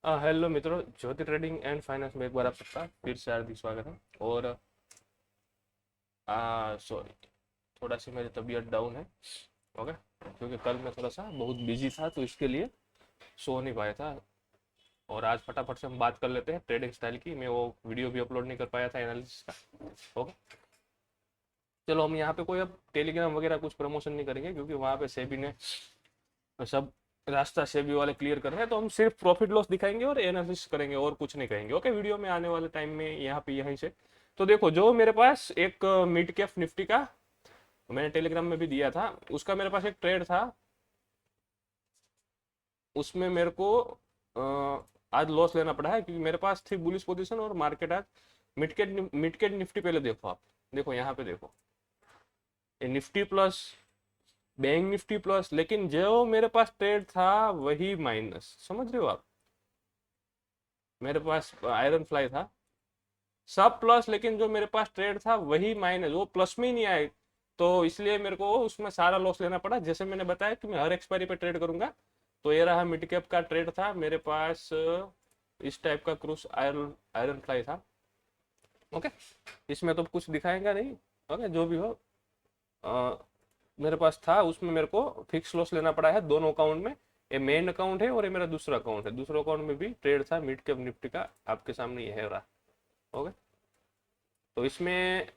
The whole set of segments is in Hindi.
हेलो मित्रों, ज्योति ट्रेडिंग एंड फाइनेंस में एक बार आप सबका फिर से हार्दिक स्वागत है। और सॉरी, थोड़ा सी मेरी तबीयत डाउन है। ओके, क्योंकि कल मैं थोड़ा सा बहुत बिजी था तो इसके लिए सो नहीं पाया था। और आज फटाफट से हम बात कर लेते हैं ट्रेडिंग स्टाइल की। मैं वो वीडियो भी अपलोड नहीं कर पाया था एनालिसिस का। ओके, चलो हम यहाँ पे कोई अब टेलीग्राम वगैरह कुछ प्रमोशन नहीं करेंगे, क्योंकि वहाँ पे सेबी ने सब रास्ता सेबी वाले क्लियर कर रहे हैं। तो हम सिर्फ प्रॉफिट लॉस दिखाएंगे और एनालिसिस करेंगे और कुछ नहीं कहेंगे। ओके, वीडियो में आने वाले टाइम में यहाँ पे यहीं से। तो देखो, जो मेरे पास एक मिड कैप निफ्टी का मैंने टेलीग्राम में भी दिया था, उसका मेरे पास एक ट्रेड था। उसमें मेरे को आज लॉस लेना पड़ा है, क्योंकि मेरे पास थी बुलिश पोजीशन और मार्केट आज मिड कैप निफ्टी। पहले देखो आप, देखो यहाँ पे देखो, ये Nifty plus, bank Nifty plus, लेकिन जो मेरे पास ट्रेड था वही माइनस। समझ रहे हो आप? मेरे पास आयरन फ्लाई था, सब प्लस, लेकिन जो मेरे पास ट्रेड था वही माइनस, वो प्लस में ही नहीं आए। तो इसलिए मेरे को उसमें सारा लॉस लेना पड़ा। जैसे मैंने बताया कि मैं हर एक्सपायरी पे ट्रेड करूंगा। तो ये रहा मिड कैप का ट्रेड था मेरे पास, इस टाइप का क्रूस आयरन आयरन फ्लाई था। ओके, इसमें तो कुछ दिखाएगा नहीं। ओके, जो भी हो, अ, मेरे पास था, उसमें मेरे को फिक्स लॉस लेना पड़ा है दोनों अकाउंट में। ये मेन अकाउंट है और ये मेरा दूसरा अकाउंट है। दूसरे अकाउंट में भी ट्रेड था मिड कैप निफ्टी का, आपके सामने ये है रहा। ओके, तो इसमें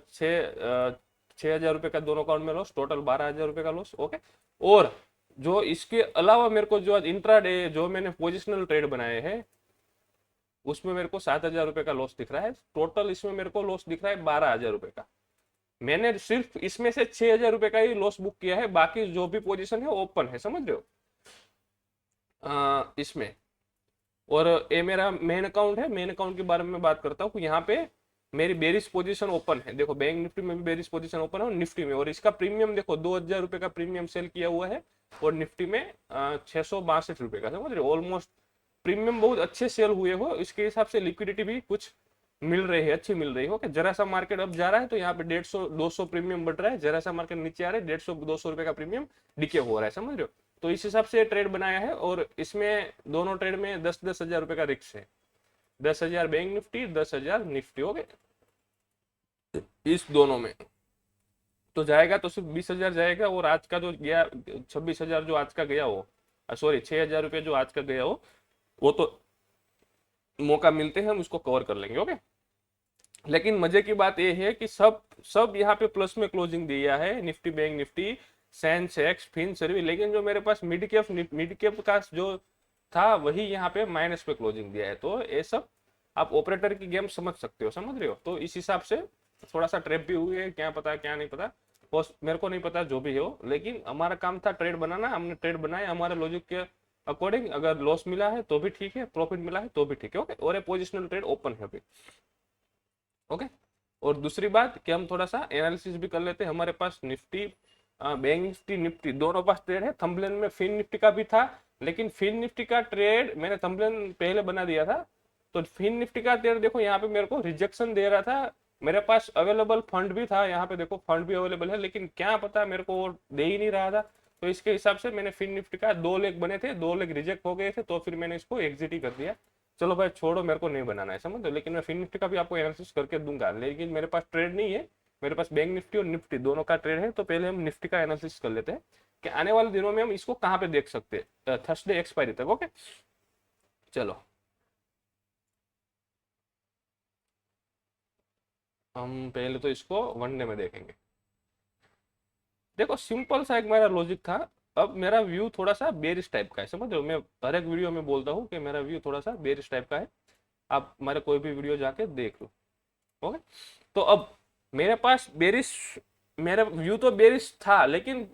छः हजार रुपये का दोनों अकाउंट में लॉस, टोटल 12,000 रुपये का लॉस। ओके, और जो इसके अलावा मेरे को जो आज इंट्राडे जो मैंने पोजिशनल ट्रेड बनाए हैं, उसमें मेरे को 7,000 रुपये का लॉस दिख रहा है। टोटल इसमें मेरे को लॉस दिख रहा है 12,000 रुपये का। मैंने सिर्फ इसमें से 6,000 रुपये का ही लॉस बुक किया है, बाकी जो भी पोजीशन है ओपन है। समझ रहे हो? इसमें, और ये मेरा मेन अकाउंट है। मेन अकाउंट के बारे में बात करता हूँ। यहाँ पे मेरी बेरिस पोजीशन ओपन है। देखो, बैंक निफ्टी में भी बेरिस पोजीशन ओपन है और निफ्टी में। और इसका प्रीमियम देखो, 2,000 रुपये का प्रीमियम सेल किया हुआ है। और निफ्टी में 662 रुपये का। समझ रहे हो? ऑलमोस्ट प्रीमियम बहुत अच्छे सेल हुए हो। इसके हिसाब से लिक्विडिटी भी कुछ मिल रही है, अच्छी मिल रही हो। कि जरा सा मार्केट अब जा रहा है तो यहाँ पे 150-200 प्रीमियम बढ़ रहा है। जरा सा मार्केट नीचे आ रहा है, 150-200 रुपये का प्रीमियम डिके हो रहा है। समझ रहे हो? तो इस हिसाब से ट्रेड बनाया है। और इसमें दोनों ट्रेड में 10-10 हजार रुपये का रिस्क है। 10,000 बैंक निफ्टी, 10,000 निफ्टी। हो गए इस दोनों में। तो जाएगा तो सिर्फ 20,000 जाएगा। और आज का जो गया 26,000 जो आज का गया हो, सॉरी 6,000 रुपये जो आज का गया हो, वो तो मौका मिलते हैं हम उसको कवर कर लेंगे। ओके, लेकिन मजे की बात यह है कि सब सब यहाँ पे प्लस में क्लोजिंग दिया है। Nifty, bank Nifty, Sensex, fin service. लेकिन जो मेरे पास मिड कैप का जो था वही यहाँ पे माइनस पे क्लोजिंग दिया है। तो ये सब आप ऑपरेटर की गेम समझ सकते हो। समझ रहे हो? तो इस हिसाब से थोड़ा सा ट्रैप भी हुई है। क्या पता क्या नहीं पता, वो मेरे को नहीं पता, जो भी हो। लेकिन हमारा काम था ट्रेड बनाना, हमने ट्रेड बनाया हमारे लॉजिक के अकॉर्डिंग। अगर लॉस मिला है तो भी ठीक है, प्रॉफिट मिला है तो भी ठीक है। ओके, और ये पोजिशनल ट्रेड ओपन है अभी। ओके, और दूसरी बात कि हम थोड़ा सा एनालिसिस भी कर लेते हैं। हमारे पास निफ्टी, बैंक निफ्टी, निफ्टी दोनों पास ट्रेड है। थंबनेल में फिन निफ्टी का भी था, लेकिन फिन निफ्टी का ट्रेड मैंने थंबनेल पहले बना दिया था। तो फिन निफ्टी का ट्रेड देखो, यहाँ पे मेरे को रिजेक्शन दे रहा था। मेरे पास अवेलेबल फंड भी था, यहाँ पे देखो फंड भी अवेलेबल है, लेकिन क्या पता मेरे को दे ही नहीं रहा था। तो इसके हिसाब से मैंने फिन निफ्टी का 2 लेग बने थे, 2 लेग रिजेक्ट हो गए थे, तो फिर मैंने इसको एग्जिट ही कर दिया। चलो भाई छोड़ो, मेरे को नहीं बनाना है। समझ लो, लेकिन मैं फिन निफ्टी का भी आपको एनालिसिस करके दूंगा। लेकिन मेरे पास ट्रेड नहीं है, मेरे पास बैंक निफ्टी और निफ्टी दोनों का ट्रेड है। तो पहले हम निफ्टी का एनालिसिस कर लेते हैं कि आने वाले दिनों में हम इसको कहाँ पे देख सकते हैं, थर्सडे एक्सपायरी तक। ओके, चलो हम पहले तो इसको वनडे में देखेंगे। देखो, सिंपल सा एक मेरा लॉजिक था। अब मेरा व्यू थोड़ा सा बेरिश टाइप का है। समझ रहे हो? मैं हर एक वीडियो में बोलता हूँ कि मेरा व्यू थोड़ा सा बेरिश टाइप का है। आप हमारे कोई भी वीडियो जाके देख लो। ओके, तो अब मेरे पास बेरिश, मेरा व्यू तो बेरिश था, लेकिन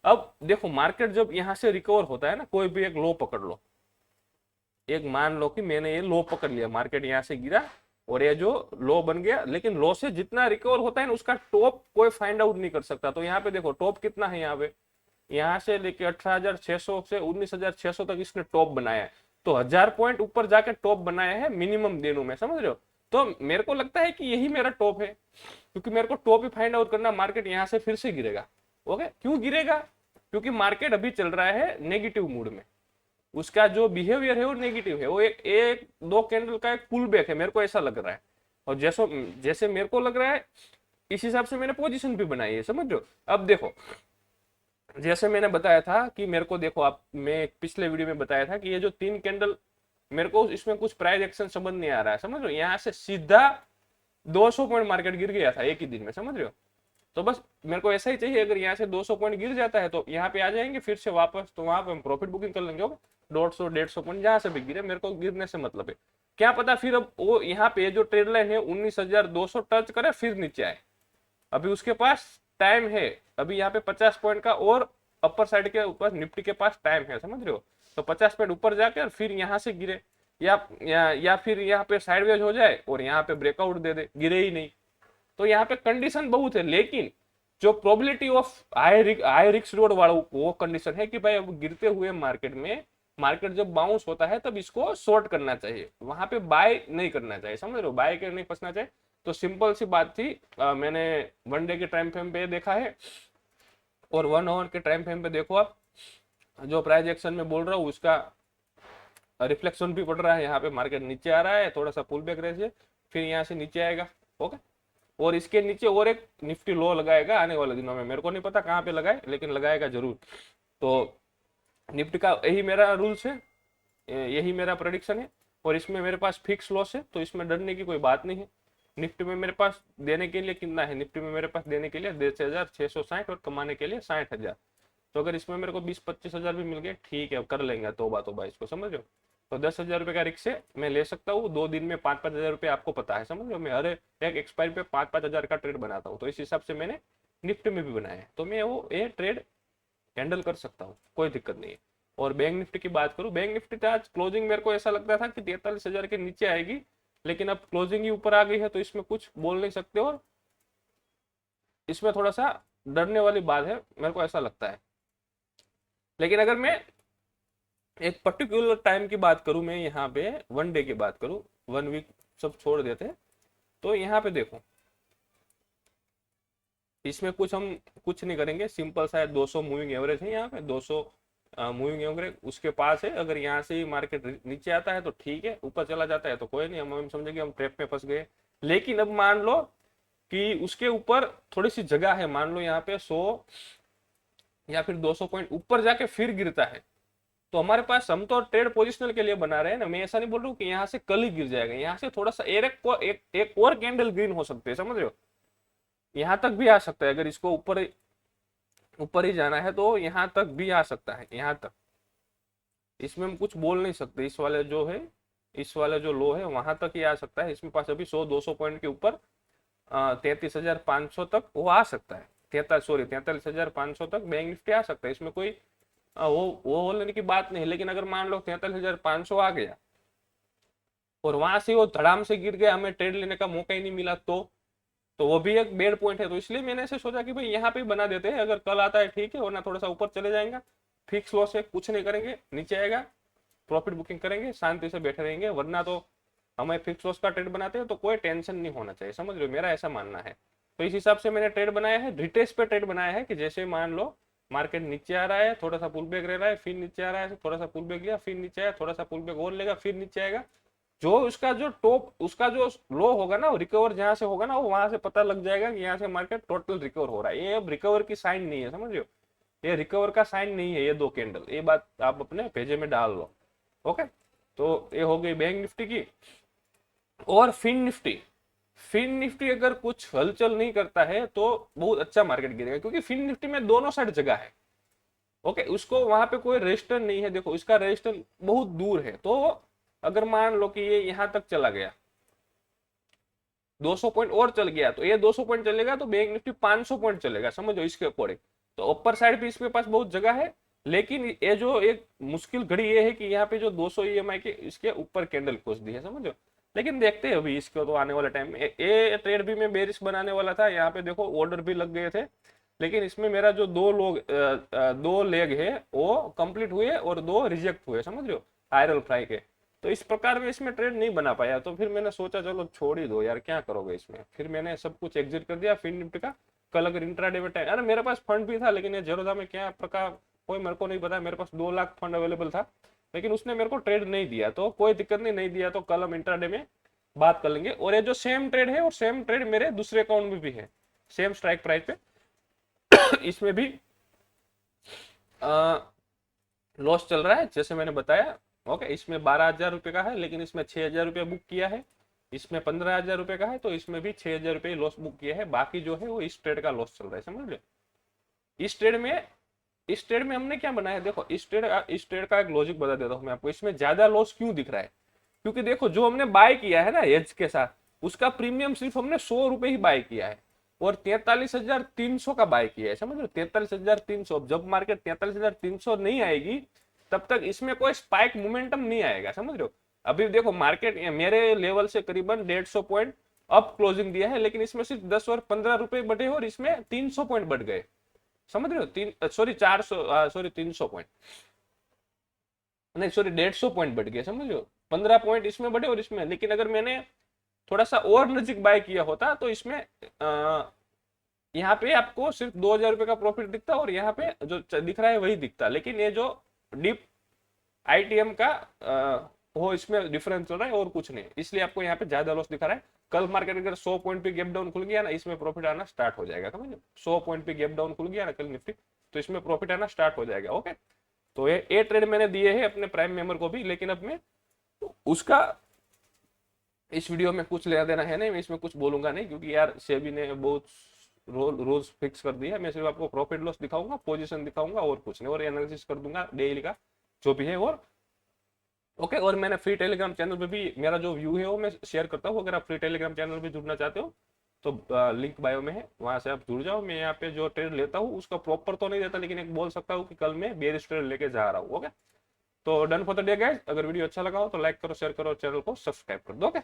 अब देखो मार्केट जब यहाँ से रिकवर होता है ना, कोई भी एक लो पकड़ लो। एक मान लो कि मैंने ये लो पकड़ लिया, मार्केट यहाँ से गिरा और ये जो लो बन गया, लेकिन लो से जितना रिकवर होता है ना, उसका टॉप कोई फाइंड आउट नहीं कर सकता। तो यहाँ पे देखो टॉप कितना है। यहाँ पे, यहाँ से लेके 18,600 से 19,600 तक इसने टॉप बनाया है। तो 1,000 पॉइंट ऊपर जाके टॉप बनाया है मिनिमम दिनों में। समझ रहे हो? तो मेरे को लगता है कि यही मेरा टॉप है, क्योंकि मेरे को टॉप ही फाइंड आउट करना। मार्केट यहाँ से फिर से गिरेगा। ओके, क्यों गिरेगा? क्योंकि मार्केट अभी चल रहा है नेगेटिव मूड में। उसका जो बिहेवियर है वो नेगेटिव है, वो एक दो कैंडल का एक पुल बैक है, मेरे को ऐसा लग रहा है। और जैसे जैसे मेरे को लग रहा है इस हिसाब से मैंने पोजीशन भी बनाई है, समझ रहे हो। अब देखो जैसे मैंने बताया था कि मेरे को देखो, आप मैं पिछले वीडियो में बताया था कि ये जो 3 कैंडल, मेरे को इसमें कुछ प्राइस एक्शन समझ नहीं आ रहा है, समझ रहे हो। यहाँ से सीधा 200 पॉइंट मार्केट गिर गया था एक ही दिन में, समझ रहे हो। तो बस मेरे को ऐसा ही चाहिए, अगर यहाँ से 200 पॉइंट गिर जाता है तो यहाँ पे आ जाएंगे फिर से वापस, तो वहां पे हम प्रॉफिट बुकिंग कर लेंगे। 150 पॉइंट जहां से भी गिरे, मेरे को गिरने से मतलब है। क्या पता फिर अब वो यहाँ पे जो ट्रेड लाइन है 19,200 टच करे फिर नीचे आए, अभी उसके पास टाइम है। अभी यहाँ पे 50 पॉइंट का और अपर साइड के ऊपर निफ्टी के पास टाइम है, समझ रहे हो। तो 50 पॉइंट ऊपर जाके और फिर यहाँ से गिरे, या फिर यहाँ पे साइडवेज हो जाए और यहाँ पे ब्रेकआउट दे दे, गिरे ही नहीं। तो यहाँ पे कंडीशन बहुत है, लेकिन जो probability of high risk reward वाला वो कंडीशन है कि भाई अब गिरते हुए मार्केट में, मार्केट जब बाउंस होता है तब इसको शॉर्ट करना चाहिए, वहां पे बाय नहीं करना चाहिए, समझ रहे हो, बाय के नहीं फंसना चाहिए। तो सिंपल सी बात थी, मैंने 1 डे के टाइम फ्रेम पे देखा है और 1 आवर के टाइम फ्रेम पे देखो आप, जो प्राइस एक्शन में बोल रहा हूँ उसका रिफ्लेक्शन भी पड़ रहा है। यहाँ पे मार्केट नीचे आ रहा है, थोड़ा सा पुल बैक रहे, फिर यहाँ से नीचे आएगा, ओके। और इसके नीचे और एक निफ्टी लो लगाएगा आने वाले दिनों में, मेरे को नहीं पता कहाँ पे लगाए लेकिन लगाएगा जरूर। तो निफ्टी का यही मेरा रूल्स है, यही मेरा प्रेडिक्शन है। और इसमें मेरे पास फिक्स लॉस है, तो इसमें डरने की कोई बात नहीं है। निफ्टी में मेरे पास देने के लिए कितना है, निफ्टी में मेरे पास देने के लिए 10,660 और कमाने के लिए 60,000। तो अगर इसमें मेरे को 20-25 हजार भी मिल गए, ठीक है, कर लेंगे तोबा इसको, समझ रहे हो। तो 10,000 रुपए का रिस्क से मैं ले सकता हूँ, 2 दिन में 5-5 हजार रुपये, आपको पता है, समझ रहे हो। मैं हर एक एक्सपायरी पे 5-5 हजार का ट्रेड बनाता हूँ, तो इस हिसाब से मैंने निफ्टी में भी बनाया है, तो मैं वो ये ट्रेड हैंडल कर सकता हूँ, कोई दिक्कत नहीं है। और बैंक निफ्टी की बात करूँ, बैंक निफ्टी आज क्लोजिंग मेरे को ऐसा लगता था कि 43,000 के नीचे आएगी, लेकिन अब क्लोजिंग ही ऊपर आ गई है, तो इसमें कुछ बोल नहीं सकते। और इसमें थोड़ा सा डरने वाली बात है, मेरे को ऐसा लगता है। लेकिन अगर मैं एक पर्टिकुलर टाइम की बात करूं, मैं यहाँ पे 1 डे की बात करूं, 1 वीक सब छोड़ देते हैं, तो यहाँ पे देखो इसमें हम कुछ नहीं करेंगे, सिंपल सा 200 मूविंग एवरेज है, यहाँ पे 200 मूविंग एवरेज उसके पास है। अगर यहाँ से मार्केट नीचे आता है तो ठीक है, ऊपर चला जाता है तो कोई नहीं, हम समझेंगे हम ट्रैप में फंस गए। लेकिन अब मान लो कि उसके ऊपर थोड़ी सी जगह है, मान लो यहाँ पे 100 या फिर 200 पॉइंट ऊपर जाके फिर गिरता है, तो हमारे पास, हम तो ट्रेड पोजिशनल के लिए बना रहे हैं ना, मैं ऐसा नहीं बोल रहा हूँ कि यहाँ से कल ही गिर जाएगा, यहाँ से थोड़ा सा एक और कैंडल ग्रीन हो सकते हैं, समझ रहे हो। यहाँ तक भी आ सकता है, अगर इसको ऊपर ही जाना है तो यहाँ तक भी आ सकता है, यहाँ तक, इसमें हम कुछ बोल नहीं सकते। इस वाले जो है, इस वाले जो लो है वहां तक ही आ सकता है। इसमें पास अभी 100-200 पॉइंट के ऊपर 33,500 तक वो आ सकता है, 43,500 तक बैंक निफ्टी आ सकता है, इसमें कोई वो बोलने की बात नहीं। लेकिन अगर मान लो 43,500 आ गया और वहां से वो धड़ाम से गिर गया, हमें ट्रेड लेने का मौका ही नहीं मिला, तो वो भी एक बैड पॉइंट है। तो इसलिए मैंने ऐसे सोचा कि भाई यहाँ पे बना देते हैं, अगर कल आता है ठीक है, वरना थोड़ा सा ऊपर चले जाएगा, फिक्स लॉस है, कुछ नहीं करेंगे, नीचे आएगा प्रॉफिट बुकिंग करेंगे, शांति से बैठे रहेंगे। वरना तो हमें फिक्स लॉस का ट्रेड बनाते हैं तो कोई टेंशन नहीं होना चाहिए, समझ रहे हो, मेरा ऐसा मानना है। तो इस हिसाब से मैंने ट्रेड बनाया है, रिटेस्ट पे ट्रेड बनाया है कि जैसे मान लो मार्केट नीचे आ रहा है, थोड़ा सा पुल बैक रह रहा है, फिर नीचे आ रहा है, थोड़ा सा पुल बैक गया, फिर नीचे आया, थोड़ा सा पुल बैक और लेगा, फिर नीचे आएगा। जो उसका जो टॉप, उसका जो लो होगा ना, रिकवर जहां से होगा ना, वो वहां से पता लग जाएगा कि यहाँ से मार्केट टोटल रिकवर हो रहा है। ये अब रिकवर की साइन नहीं है, समझ रहे हो, ये रिकवर का साइन नहीं है ये 2 कैंडल, ये बात आप अपने भेजे में डाल लो, ओके। तो ये हो गई बैंक निफ्टी की। और फिन निफ्टी अगर कुछ हलचल नहीं करता है तो बहुत अच्छा मार्केट गिरेगा, क्योंकि फिन निफ्टी में दोनों साइड जगह है, ओके। उसको वहां पे कोई रेजिस्टेंस नहीं है, देखो इसका रेजिस्टेंस बहुत दूर है। तो अगर मान लो कि ये यहां तक चला गया, 200 पॉइंट और चल गया, तो ये 200 पॉइंट चलेगा तो बैंक निफ्टी 500 पॉइंट चलेगा, समझो इसके अकॉर्डिंग। तो अपर साइड पे इसके पास बहुत जगह है, लेकिन ये जो एक मुश्किल घड़ी ये है कि यहाँ पे जो 200 ईएमआई के इसके ऊपर कैंडल खोज दी है, समझो। लेकिन देखते हैं अभी इसको, तो आने वाले टाइम में ये ट्रेड भी मैं बेरिश बनाने वाला था, यहाँ पे देखो ऑर्डर भी लग गए थे, लेकिन इसमें मेरा जो 2 लेग है वो कंप्लीट हुए और 2 रिजेक्ट हुए, समझ रहे हो, आयरल फ्राई के। तो इस प्रकार में इसमें ट्रेड नहीं बना पाया, तो फिर मैंने सोचा चलो छोड़ ही दो यार, क्या करोगे इसमें। फिर मैंने सब कुछ एग्जिट कर दिया फिन निफ्टी का। कल अगर इंट्राडे में टाइम, अरे मेरे पास फंड भी था, लेकिन ये जेरोधा में क्या प्रकार कोई मेरे को नहीं पता, मेरे पास 2 लाख फंड अवेलेबल था, लेकिन उसने मेरे को ट्रेड नहीं दिया, तो कोई दिक्कत नहीं, नहीं दिया तो कल हम इंट्राडे में बात कर लेंगे। और ये जो सेम ट्रेड है और सेम ट्रेड मेरे दूसरे अकाउंट में भी है, सेम स्ट्राइक प्राइस पे। इसमें भी लॉस चल रहा है जैसे मैंने बताया। ओके, इसमें 12,000 रुपये का है, लेकिन इसमें 6,000 रुपये बुक किया है। इसमें 15,000 रुपये का है, तो इसमें भी 6,000 रुपये लॉस बुक किया है। बाकी जो है वो इस ट्रेड का लॉस चल रहा है, समझ लो। इस ट्रेड में हमने क्या बनाया, देखो इस ट्रेड का एक लॉजिक बता देता हूँ मैं आपको। इसमें ज्यादा लॉस क्यों दिख रहा है, क्योंकि देखो जो हमने बाय किया है ना हेज के साथ, उसका प्रीमियम सिर्फ हमने 100 रुपए ही बाय किया है, और 43,300 का बाय किया है, समझ लो। 43,300, जब मार्केट 43,300 नहीं आएगी तब तक इसमें कोई स्पाइक मोमेंटम नहीं आएगा, समझ रहे हो। अभी देखो मार्केट मेरे लेवल से करीबन 150 पॉइंट अप क्लोजिंग दिया है, लेकिन इसमें सिर्फ 10 और 15 रुपए बढ़े और इसमें 300 पॉइंट बढ़ गए, समझ रहे हो। 300 पॉइंट नहीं, सॉरी 150 पॉइंट बढ़ गए, समझ लो। 15 पॉइंट इसमें बढ़े और इसमें, लेकिन अगर मैंने थोड़ा सा और नजीक बाय किया होता तो इसमें यहाँ पे आपको सिर्फ 2,000 रुपये का प्रॉफिट दिखता और यहाँ पे जो दिख रहा है वही दिखता। लेकिन ये जो डीप आईटीएम का वो इसमें डिफरेंस चल रहा है और कुछ नहीं, इसलिए आपको यहाँ पे ज्यादा लॉस दिखा रहा है। कल मार्केट अगर 100 पॉइंट पे गैप डाउन खुल गया ना, इसमें प्रॉफिट आना स्टार्ट हो जाएगा, समझ लो। 100 पॉइंट पे गैप डाउन खुल गया ना कल निफ्टी, तो इसमें प्रॉफिट आना स्टार्ट हो जाएगा। ओके, तो ये ट्रेड मैंने दिए है अपने प्राइम मेंबर को भी, लेकिन अब मैं उसका इस वीडियो में कुछ लेना देना है नहीं, मैं इसमें कुछ बोलूंगा नहीं, क्योंकि यार सेबी ने बहुत रोज फिक्स कर दिया है। मैं सिर्फ आपको प्रॉफिट लॉस दिखाऊंगा, पोजीशन दिखाऊंगा और कुछ नहीं, और एनालिसिस कर दूंगा डेली का जो भी है। और ओके, और मैंने फ्री टेलीग्राम चैनल पे भी मेरा जो व्यू है वो मैं शेयर करता हूँ। अगर आप फ्री टेलीग्राम चैनल पे जुड़ना चाहते हो तो लिंक बायो में है, वहां से आप जुड़ जाओ। मैं यहाँ पे जो ट्रेड लेता हूँ उसका प्रॉपर तो नहीं देता, लेकिन एक बोल सकता हूँ कि कल मैं बेरिश ट्रेड लेके जा रहा हूँ। ओके, तो done for the day guys. अगर वीडियो अच्छा लगा हो तो लाइक करो, शेयर करो, चैनल को सब्सक्राइब कर दो। ओके।